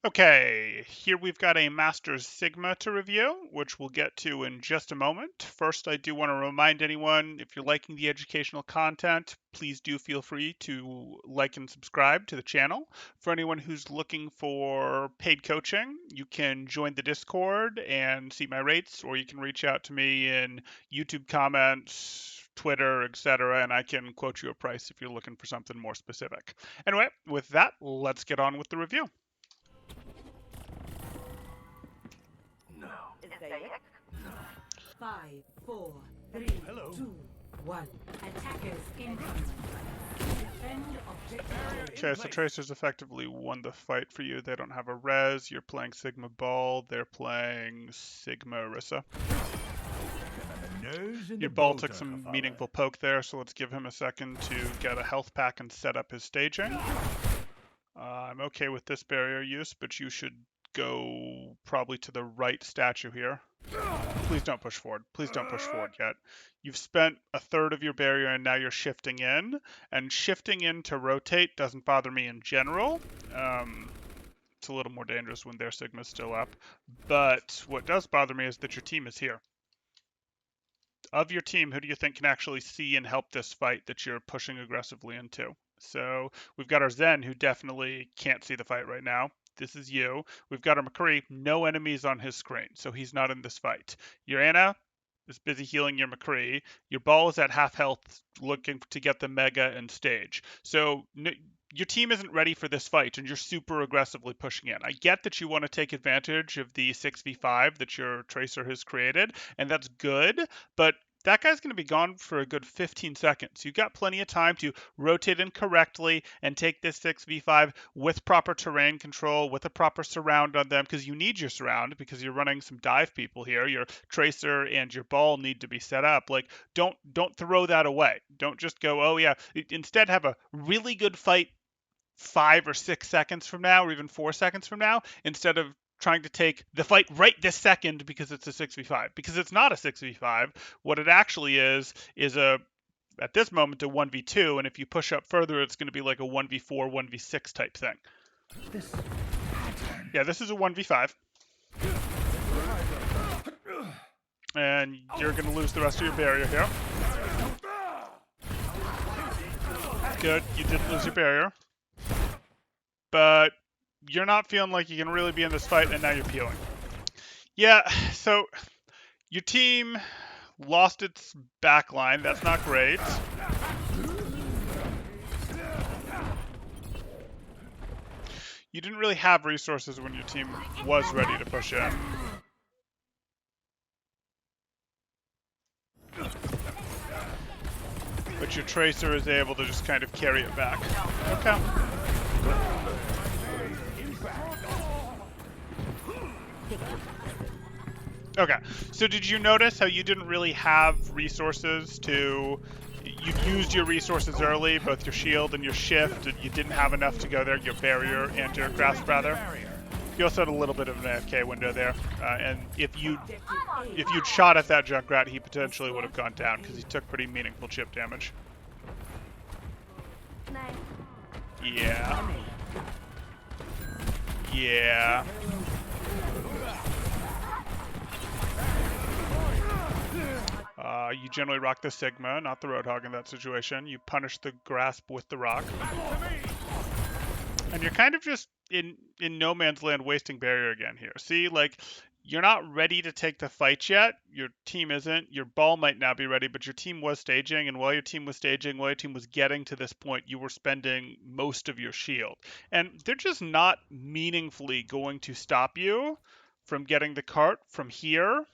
Okay, here we've got a Master's Sigma to review, which we'll get to in just a moment. First, I do want to remind anyone, if you're liking the educational content, please do feel free to like and subscribe to the channel. For anyone who's looking for paid coaching, you can join the Discord and see my rates, or you can reach out to me in YouTube comments, Twitter, etc., and I can quote you a price if you're looking for something more specific. Anyway, with that, let's get on with the review. No. 5, 4, 3, Hello. 2, 1. Attackers incoming. Defend objective. Okay, so Tracer's effectively won the fight for you. They don't have a res. You're playing Sigma Ball. They're playing Sigma Orisa. Your ball took some meaningful poke there, so let's give him a second to get a health pack and set up his staging. I'm okay with this barrier use, but you should go probably to the right statue here. Please don't push forward. Please don't push forward yet. You've spent a third of your barrier and now you're shifting in. And shifting in to rotate doesn't bother me in general. It's a little more dangerous when their Sigma's still up. But what does bother me is that your team is here. Of your team, who do you think can actually see and help this fight that you're pushing aggressively into? So we've got our Zen, who definitely can't see the fight right now. This is you. We've got our McCree, no enemies on his screen, so he's not in this fight. Your Anna is busy healing your McCree. Your ball is at half health, looking to get the Mega and stage. So your team isn't ready for this fight, and you're super aggressively pushing in. I get that you want to take advantage of the 6v5 that your Tracer has created, and that's good, but that guy's going to be gone for a good 15 seconds. You've got plenty of time to rotate in correctly and take this 6v5 with proper terrain control, with a proper surround on them, because you need your surround because you're running some dive people here. Your Tracer and your ball need to be set up. Like, don't throw that away. Don't just go, oh yeah. Instead, have a really good fight 5 or 6 seconds from now, or even 4 seconds from now, instead of trying to take the fight right this second because it's a 6v5. Because it's not a 6v5. What it actually is at this moment, a 1v2, and if you push up further, it's going to be like a 1v4, 1v6 type thing. Yeah, this is a 1v5. And you're going to lose the rest of your barrier here. Good, you didn't lose your barrier. But you're not feeling like you can really be in this fight, and now you're peeling. Yeah, so your team lost its backline. That's not great. You didn't really have resources when your team was ready to push in. But your Tracer is able to just kind of carry it back. Okay. Okay, so did you notice how you didn't really have resources to... You used your resources early, both your shield and your shift, and you didn't have enough to go there, your barrier and your grasp, rather. You also had a little bit of an AFK window there, and if you'd shot at that Junkrat, he potentially would have gone down, because he took pretty meaningful chip damage. Yeah. Yeah. You generally rock the Sigma, not the Roadhog in that situation. You punish the Grasp with the Rock. And you're kind of just in no man's land wasting barrier again here. See, like, you're not ready to take the fight yet. Your team isn't. Your ball might now be ready, but your team was staging. And while your team was staging, while your team was getting to this point, you were spending most of your shield. And they're just not meaningfully going to stop you from getting the cart from here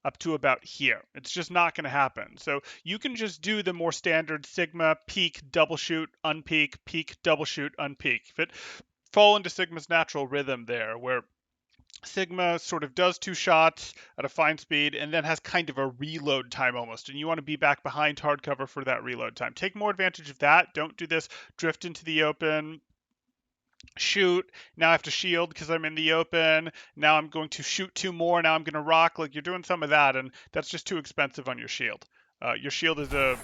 up to about here. It's just not going to happen. So you can just do the more standard Sigma, peek, double shoot, unpeak, peek, double shoot, unpeak. Fall into Sigma's natural rhythm there, where Sigma sort of does 2 shots at a fine speed and then has kind of a reload time almost, and you want to be back behind hardcover for that reload time. Take more advantage of that. Don't do this drift into the open, shoot, now I have to shield because I'm in the open, now I'm going to shoot 2 more, now I'm going to rock. Like, you're doing some of that, and that's just too expensive on your shield. Your shield is a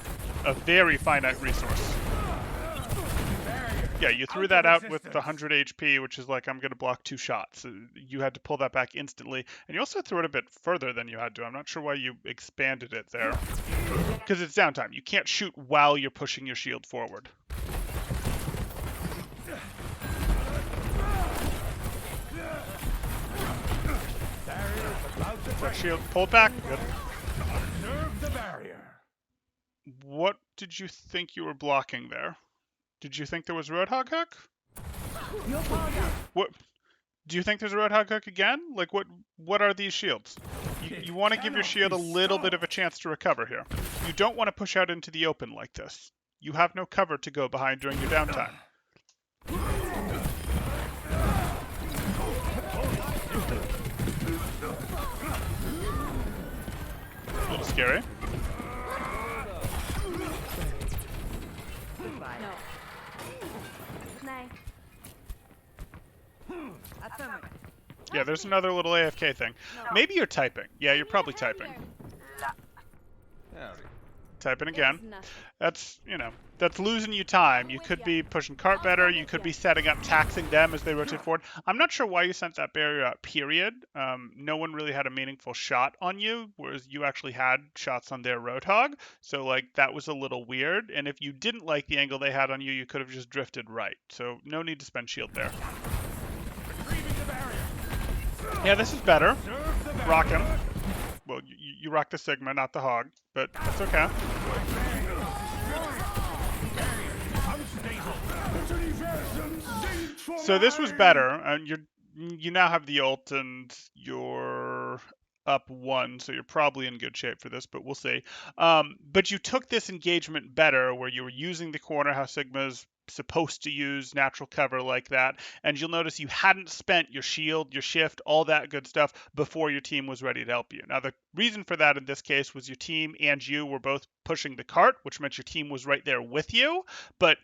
very finite resource. Yeah, you threw that out with the 100 HP, which is like, I'm going to block 2 shots. You had to pull that back instantly. And you also threw it a bit further than you had to. I'm not sure why you expanded it there. Because it's downtime. You can't shoot while you're pushing your shield forward. That shield pulled back. Good. Observe the barrier. What did you think you were blocking there? Did you think there was Roadhog Hook? What? Do you think there's a Roadhog Hook again? Like, what are these shields? You want to give your shield a little bit of a chance to recover here. You don't want to push out into the open like this. You have no cover to go behind during your downtime. A little scary. Yeah, there's another little AFK thing. Maybe you're typing. Yeah, you're probably typing. Typing again. That's, you know, that's losing you time. You could be pushing cart better. You could be setting up, taxing them as they rotate forward. I'm not sure why you sent that barrier out, period. No one really had a meaningful shot on you, whereas you actually had shots on their Roadhog. So, like, that was a little weird. And if you didn't like the angle they had on you, you could have just drifted right. So, no need to spend shield there. Yeah, this is better. Rock him. Well, you rock the Sigma, not the Hog, but that's okay. So this was better, and you now have the ult, and you're up 1, so you're probably in good shape for this, but we'll see. But you took this engagement better, where you were using the corner, how Sigma's supposed to use natural cover like that, and you'll notice you hadn't spent your shield, your shift, all that good stuff before your team was ready to help you. Now, the reason for that in this case was your team and you were both pushing the cart, which meant your team was right there with you, but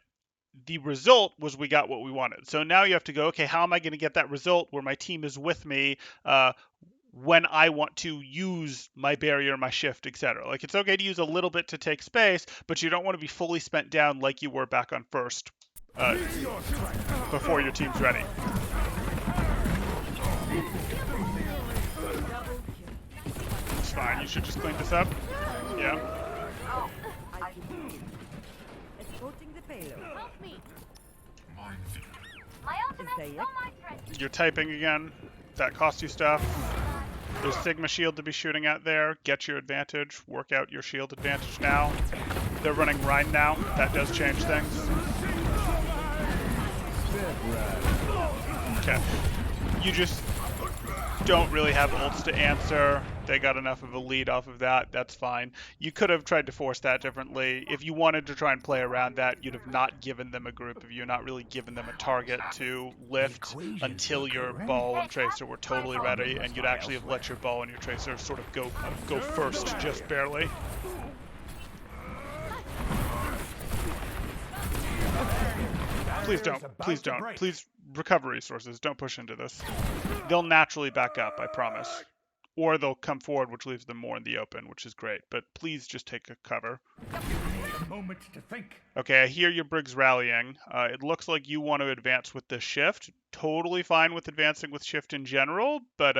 the result was we got what we wanted. So now you have to go, okay, how am I going to get that result where my team is with me when I want to use my barrier, my shift, etc. Like, it's okay to use a little bit to take space, but you don't want to be fully spent down like you were back on first before your team's ready. It's fine. You should just clean this up. Yeah. You're typing again. That costs you stuff. There's Sigma shield to be shooting at there. Get your advantage. Work out your shield advantage now. They're running Rhine now. That does change things. Okay. You just don't really have ults to answer. They got enough of a lead off of that. That's fine. You could have tried to force that differently. If you wanted to try and play around that, you'd have not given them a group of you, not really given them a target to lift until your ball and tracer were totally ready, and you'd actually have let your ball and your tracer sort of go first, just barely. Please don't. Please don't. Please recover resources. Don't push into this. They'll naturally back up, I promise. Or they'll come forward, which leaves them more in the open, which is great. But please just take a cover. A moment to think. Okay, I hear your Briggs rallying. It looks like you want to advance with the shift. Totally fine with advancing with shift in general, but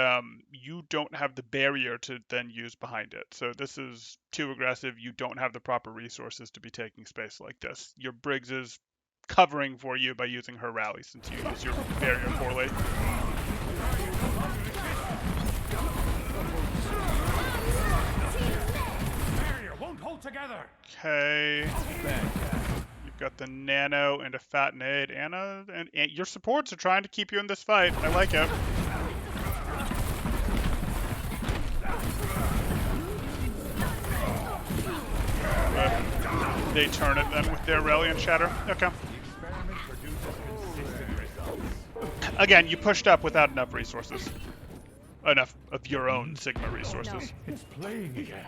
you don't have the barrier to then use behind it. So this is too aggressive. You don't have the proper resources to be taking space like this. Your Briggs is covering for you by using her rally since you use your barrier poorly. Together. Okay. You've got the nano and a fat nade. Anna and your supports are trying to keep you in this fight. I like it. But they turn it then with their rally and shatter. Okay. Again, you pushed up without enough resources. Enough of your own Sigma resources. It's playing again.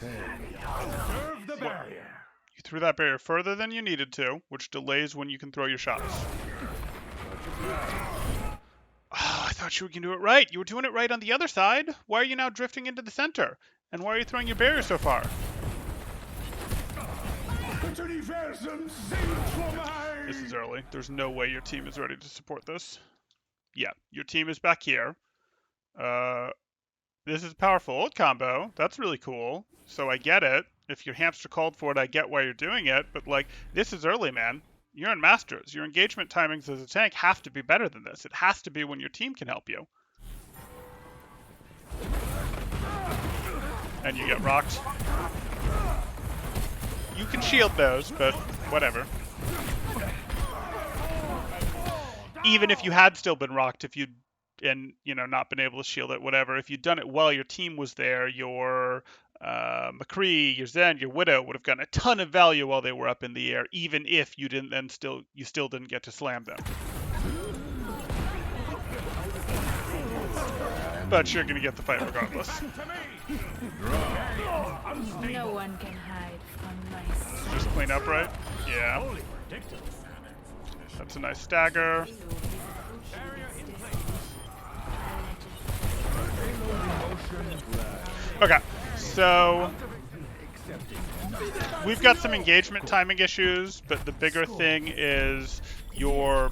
Observe the barrier. You threw that barrier further than you needed to, which delays when you can throw your shots. Oh, I thought you were going to do it right. You were doing it right on the other side. Why are you now drifting into the center? And why are you throwing your barrier so far? This is early. There's no way your team is ready to support this. Yeah, your team is back here. This is a powerful ult combo. That's really cool. So I get it. If your hamster called for it, I get why you're doing it. But, like, this is early, man. You're in Masters. Your engagement timings as a tank have to be better than this. It has to be when your team can help you. And you get rocked. You can shield those, but whatever. Even if you had still been rocked, if you'd not been able to shield it, whatever. If you'd done it while your team was there, your McCree, your Zen, your Widow would have gotten a ton of value while they were up in the air, even if you still didn't get to slam them. But you're gonna get the fight regardless. No one can hide from my sight. Just clean up, right? Yeah. That's a nice stagger. Okay, so we've got some engagement timing issues, but the bigger thing is you're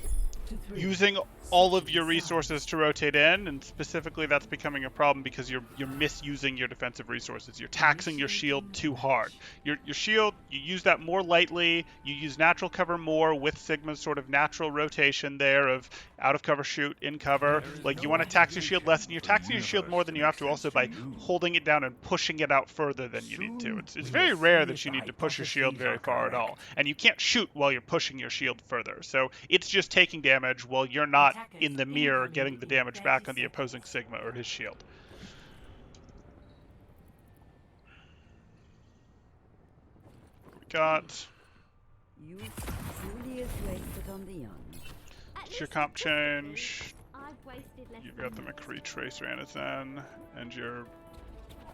using all of your resources to rotate in, and specifically that's becoming a problem because you're misusing your defensive resources. You're taxing your shield too hard. Your shield, you use that more lightly, you use natural cover more with Sigma's sort of natural rotation there of out of cover shoot, in cover. Like, you want to tax your shield less, and you're taxing your shield more than you have to also by holding it down and pushing it out further than you need to. It's very rare that you need to push your shield very far at all, and you can't shoot while you're pushing your shield further. So it's just taking damage while you're not in the mirror getting the damage back on the opposing Sigma or his shield. What do we got? You truly is wasted on the young. It's your comp change. You've got the McCree Tracer and a Zen, and your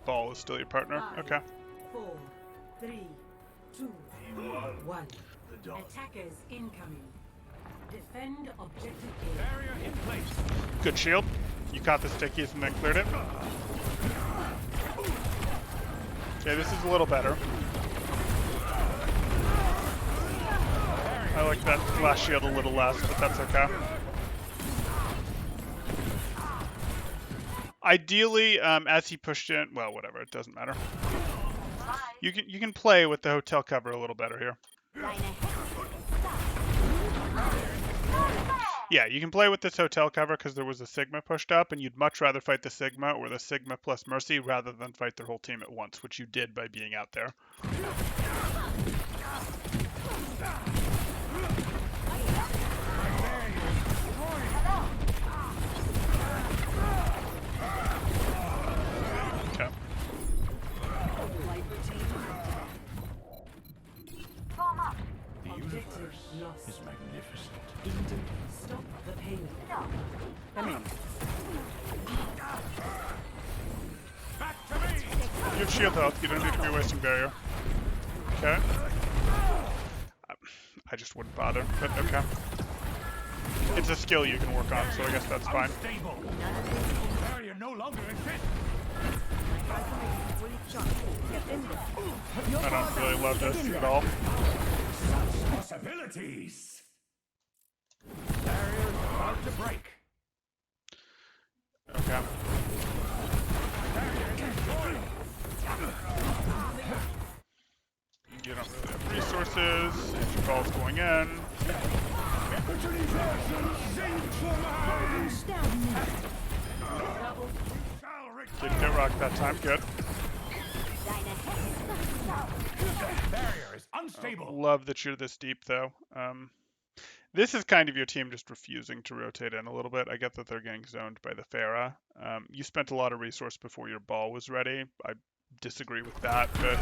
ball is still your partner. Okay. 4, 3, 2, 1. Attackers incoming. Defend objective A. Barrier in place. Good shield. You caught the stickies and then cleared it. Okay, this is a little better. I like that last shield a little less, but that's okay. Ideally, as he pushed in, well, whatever, it doesn't matter. You can play with the hotel cover a little better here. Yeah, you can play with this hotel cover because there was a Sigma pushed up, and you'd much rather fight the Sigma or the Sigma plus Mercy rather than fight their whole team at once, which you did by being out there. Okay. The universe is magnificent. Stop the pain. Come in. Back to me! You have shield health, you don't need to be wasting barrier. Okay. I just wouldn't bother, but okay. It's a skill you can work on, so I guess that's fine. Unstable. Barrier no longer exists. I don't really love this at all. Possibilities. Barrier about to break. Okay. You don't really have resources. If your ball's going in. Didn't get rocked that time. Good. Barrier is unstable. Love that you're this deep, though. This is kind of your team just refusing to rotate in a little bit. I get that they're getting zoned by the Pharah. You spent a lot of resource before your ball was ready. I disagree with that, but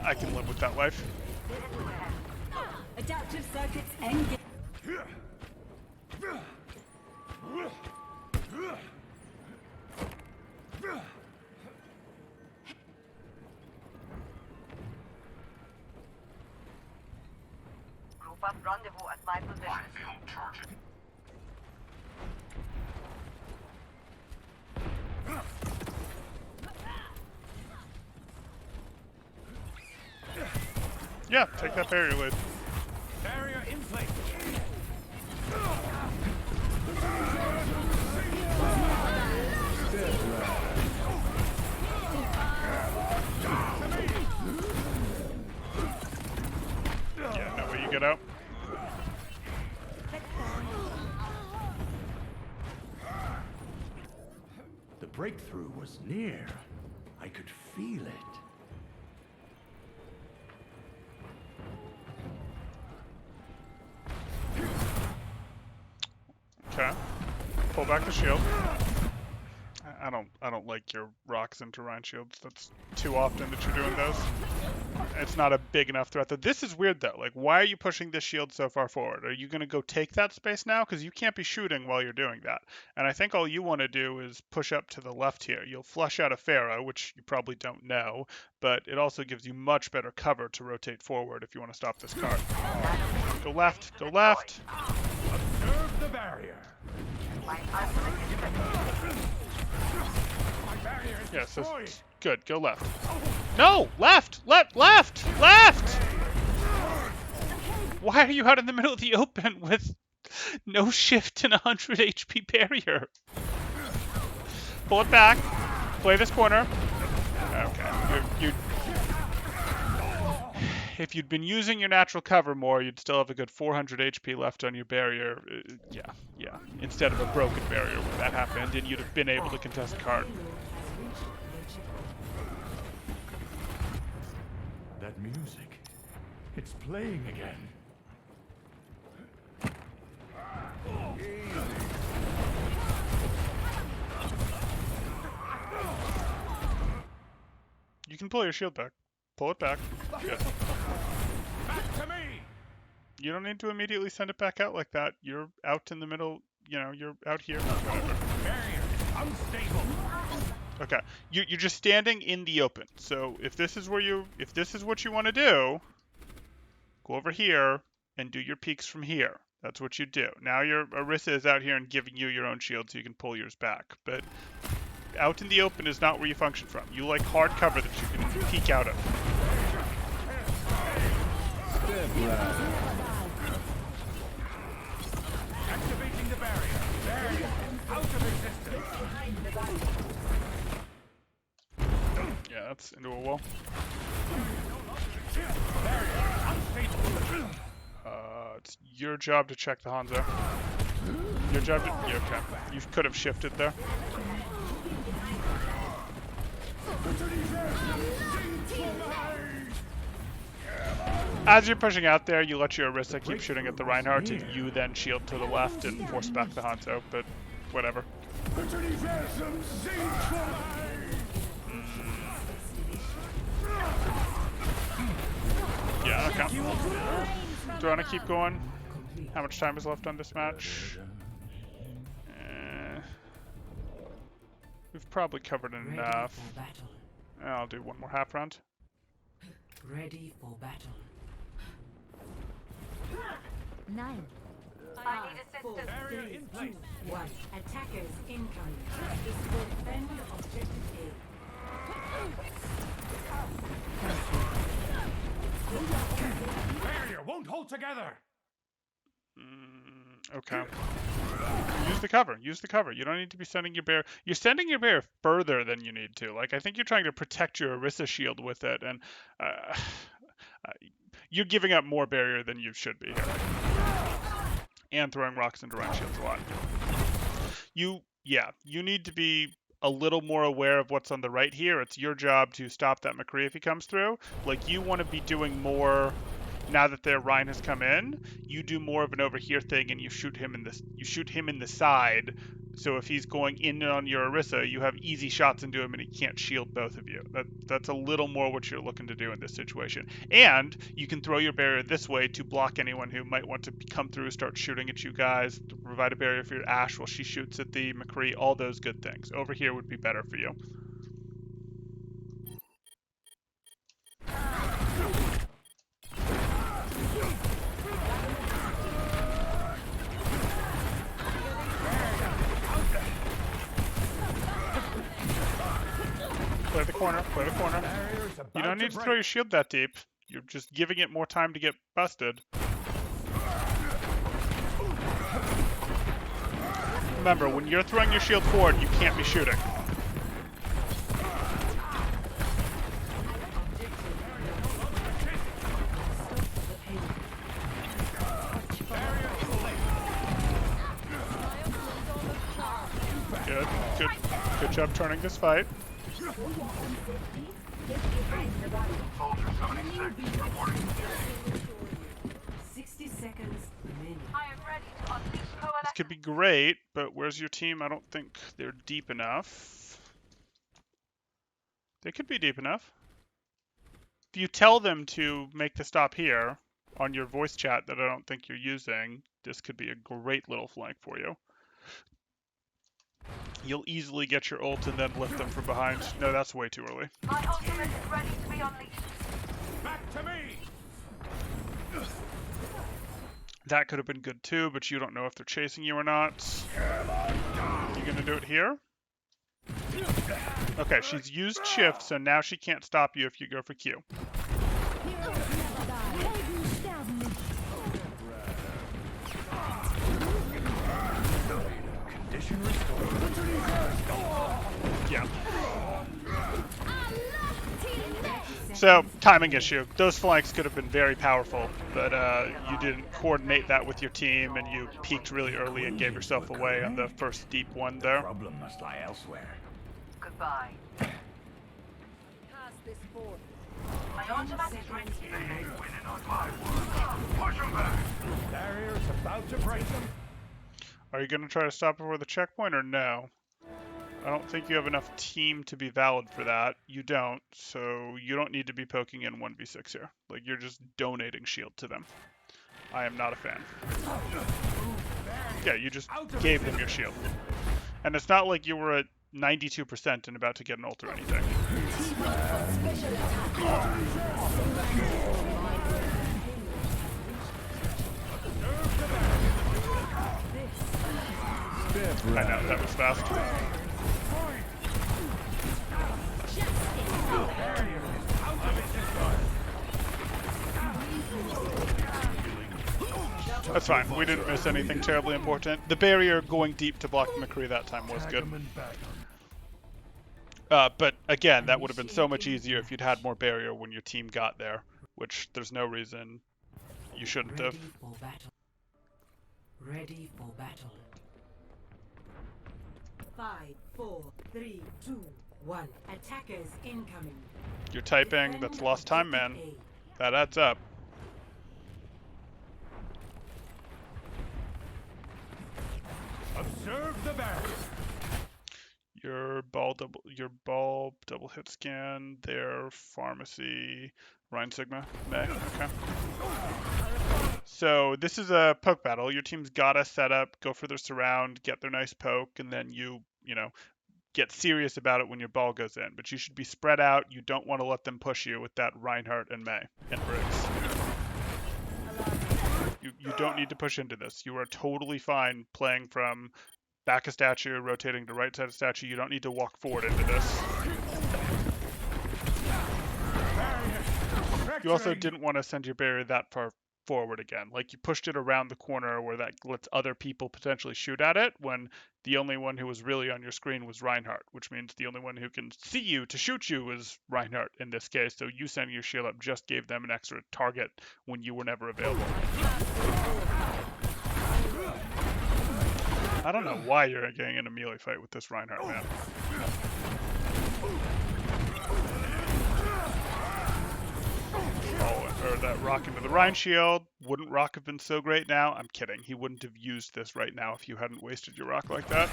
I can live with that life. Adaptive circuits engage. Group up rendezvous at my position. Yeah, take that barrier lead. Barrier in place. Yeah, no way you get out. The breakthrough was near. I could feel it. Okay. Pull back the shield. I don't like your rocks into Rhine shields. That's too often that you're doing those. It's not a big enough threat. This is weird though. Like, why are you pushing this shield so far forward? Are you going to go take that space now? Because you can't be shooting while you're doing that. And I think all you want to do is push up to the left here. You'll flush out a Pharaoh, which you probably don't know, but it also gives you much better cover to rotate forward if you want to stop this card. Go left. Go left. Observe the barrier. My ultimate is ready. My barrier is Yeah, so destroyed. good. Go left. No! Left! Left! Left! Left! Why are you out in the middle of the open with no shift and 100 HP barrier? Pull it back. Play this corner. Okay. If you'd been using your natural cover more, you'd still have a good 400 HP left on your barrier. Yeah. Instead of a broken barrier when that happened, and you'd have been able to contest a card. That music. It's playing again. You can pull your shield back. Pull it back. Good. Back to me. You don't need to immediately send it back out like that. You're out in the middle, you're out here. Whatever. Barrier unstable. Okay. You're just standing in the open. So if this is what you want to do, go over here and do your peaks from here. That's what you do. Now your Orisa is out here and giving you your own shield so you can pull yours back. But out in the open is not where you function from. You like hard cover that you can peek out of. Activating the barrier. Barrier out of existence. Yeah, that's into a wall. Barrier unstable. It's your job to check the Hanzo. Your job to... Yeah, okay. You could have shifted there. As you're pushing out there, you let your Orisa keep shooting at the Reinhardt, and you then shield to the left and force back the Hanzo, but whatever. Yeah, okay. Do you want to keep going? How much time is left on this match? We've probably covered enough. For battle. I'll do one more half round. Ready for battle. 9. I need assistance. Barrier in place. 1. Attackers incoming. Defend objective Barrier won't hold together. Okay. Use the cover. Use the cover. You don't need to be sending your bear. You're sending your bear further than you need to. Like, I think you're trying to protect your Orisa shield with it, and you're giving up more barrier than you should be here. And throwing rocks into Rhine shields a lot. You need to be a little more aware of what's on the right here. It's your job to stop that McCree if he comes through. Like, you want to be doing more. Now that their Rhine has come in, you do more of an over here thing, and you shoot him in the side. So if he's going in on your Orisa, you have easy shots into him, and he can't shield both of you. That's a little more what you're looking to do in this situation. And you can throw your barrier this way to block anyone who might want to come through, start shooting at you guys, to provide a barrier for your Ashe while she shoots at the McCree. All those good things. Over here would be better for you. Play the corner. Play the corner. Barrier's You about don't need to break. throw your shield that deep. You're just giving it more time to get busted. Remember, when you're throwing your shield forward, you can't be shooting. Good job turning this fight. 60 seconds remaining. I am ready to unleash This coalition. could be great, but where's your team? I don't think they're deep enough. They could be deep enough. If you tell them to make the stop here on your voice chat that I don't think you're using, this could be a great little flank for you. You'll easily get your ult and then lift them from behind. No, that's way too early. My ultimate is ready to be unleashed. Back to me! That could have been good too, but you don't know if they're chasing you or not. You gonna do it here? Okay, she's used shift, so now she can't stop you if you go for Q. Condition restored. Yeah. So, timing issue. Those flanks could have been very powerful, but you didn't coordinate that with your team, and you peaked really early and gave yourself away on the first deep one there. Problem must lie elsewhere. Goodbye. My ultimate is ready. Barrier is about to break them. Are you going to try to stop before the checkpoint or no? I don't think you have enough team to be valid for that. You don't, so you don't need to be poking in 1v6 here. Like, you're just donating shield to them. I am not a fan. Yeah, you just gave them your shield. And it's not like you were at 92% and about to get an ult or anything. I know, that was fast. That's fine. We didn't miss anything terribly important. The barrier going deep to block McCree that time was good. But again, that would have been so much easier if you'd had more barrier when your team got there, which there's no reason you shouldn't have. Ready for battle. Ready for battle. 5, 4, 3, 2, 1. Attackers incoming. You're typing, that's lost time, man. That adds up. Observe the barrier. Your bulb double hit scan, their pharmacy, Rhine Sigma, May, okay. So this is a poke battle. Your team's gotta set up, go for their surround, get their nice poke, and then you know, get serious about it when your ball goes in. But you should be spread out. You don't want to let them push you with that Reinhardt and May and Briggs. You don't need to push into this. You are totally fine playing from back of statue, rotating to right side of statue. You don't need to walk forward into this. You also didn't want to send your barrier that far forward again. Like, you pushed it around the corner where that lets other people potentially shoot at it, when the only one who was really on your screen was Reinhardt, which means the only one who can see you to shoot you is Reinhardt in this case. So you sending your shield up just gave them an extra target when you were never available. I don't know why you're getting in a melee fight with this Reinhardt, man. Or that rock into the Rhine shield. Wouldn't rock have been so great now? I'm kidding. He wouldn't have used this right now if you hadn't wasted your rock like that.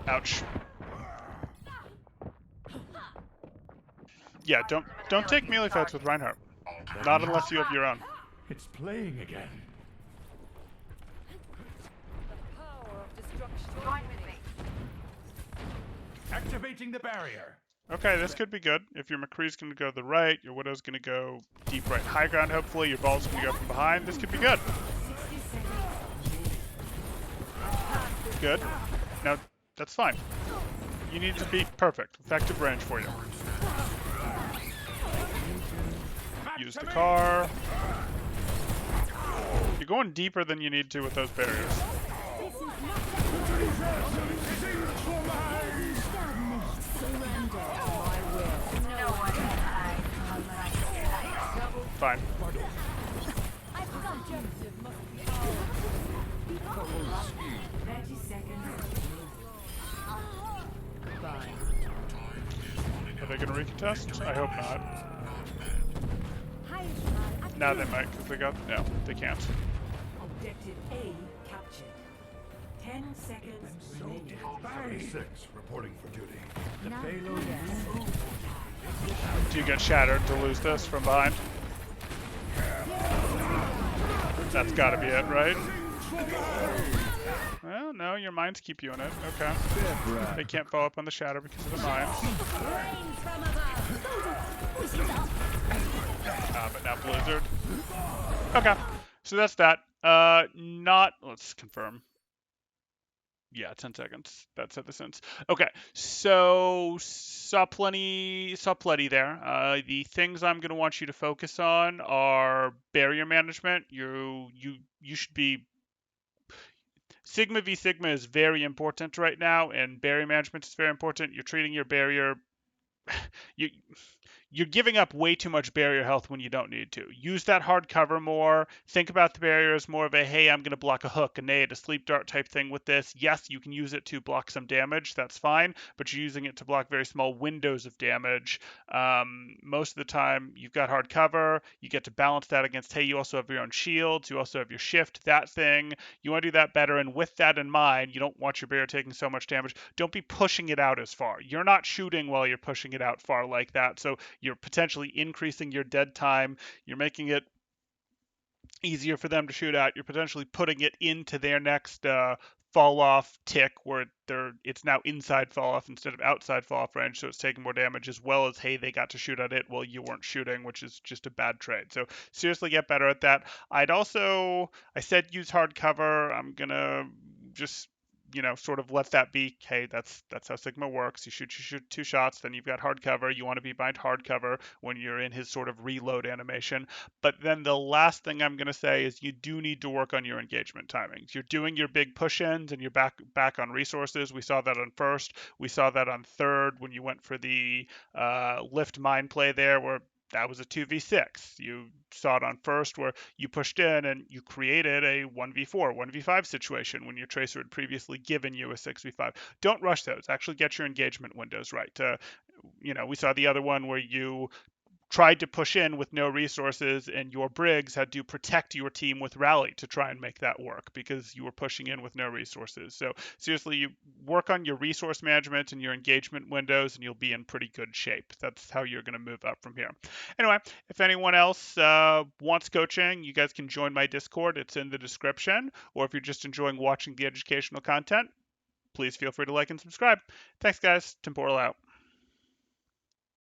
Ouch. Yeah, don't take melee fights with Reinhardt. Not unless you have your own. It's playing again. Join with me. Activating the barrier. Okay, this could be good. If your McCree's going to go to the right, your Widow's going to go deep right high ground, hopefully. Your Ball's going to go from behind. This could be good. Good. Now, that's fine. You need to be perfect. Effective range for you. Use the car. You're going deeper than you need to with those barriers. No one can hide from my sight. Fine. Are they going to recontest? I hope not. Now they might, because they got... No, they can't. Objective A captured. 10 seconds remaining. 36, reporting for duty. The payload is Do you get shattered to lose this from behind? That's got to be it, right? Well, no, your mines keep you in it. Okay. They can't follow up on the shatter because of the mines. But now Blizzard. Okay. So that's that. Let's confirm. Yeah, 10 seconds. That said the sense. Okay, so saw plenty there. The things I'm going to want you to focus on are barrier management. You should be Sigma v Sigma is very important right now, and barrier management is very important. You're treating your barrier. You're giving up way too much barrier health when you don't need to. Use that hard cover more. Think about the barrier as more of a, hey, I'm going to block a hook, a nade, a sleep dart type thing with this. Yes, you can use it to block some damage. That's fine. But you're using it to block very small windows of damage. Most of the time, you've got hard cover. You get to balance that against, hey, you also have your own shields. You also have your shift, that thing. You want to do that better. And with that in mind, you don't want your barrier taking so much damage. Don't be pushing it out as far. You're not shooting while you're pushing it out far like that. So you're potentially increasing your dead time. You're making it easier for them to shoot out. You're potentially putting it into their next fall off tick where it's now inside fall off instead of outside fall off range, so it's taking more damage, as well as, hey, they got to shoot at it while you weren't shooting, which is just a bad trade. So seriously get better at that. I said use hard cover. I'm gonna just sort of let that be, hey, that's how Sigma works. You shoot 2 shots, then you've got hard cover. You want to be behind hard cover when you're in his sort of reload animation. But then the last thing I'm going to say is you do need to work on your engagement timings. You're doing your big push-ins and you're back on resources. We saw that on first. We saw that on third when you went for the lift mine play there, where that was a 2v6. You saw it on first where you pushed in and you created a 1v4, 1v5 situation when your tracer had previously given you a 6v5. Don't rush those. Actually get your engagement windows right. We saw the other one where you tried to push in with no resources and your Briggs had to protect your team with rally to try and make that work because you were pushing in with no resources. So seriously, you work on your resource management and your engagement windows and you'll be in pretty good shape. That's how you're going to move up from here. Anyway, if anyone else wants coaching, you guys can join my Discord. It's in the description. Or if you're just enjoying watching the educational content, please feel free to like and subscribe. Thanks, guys. Temporal out.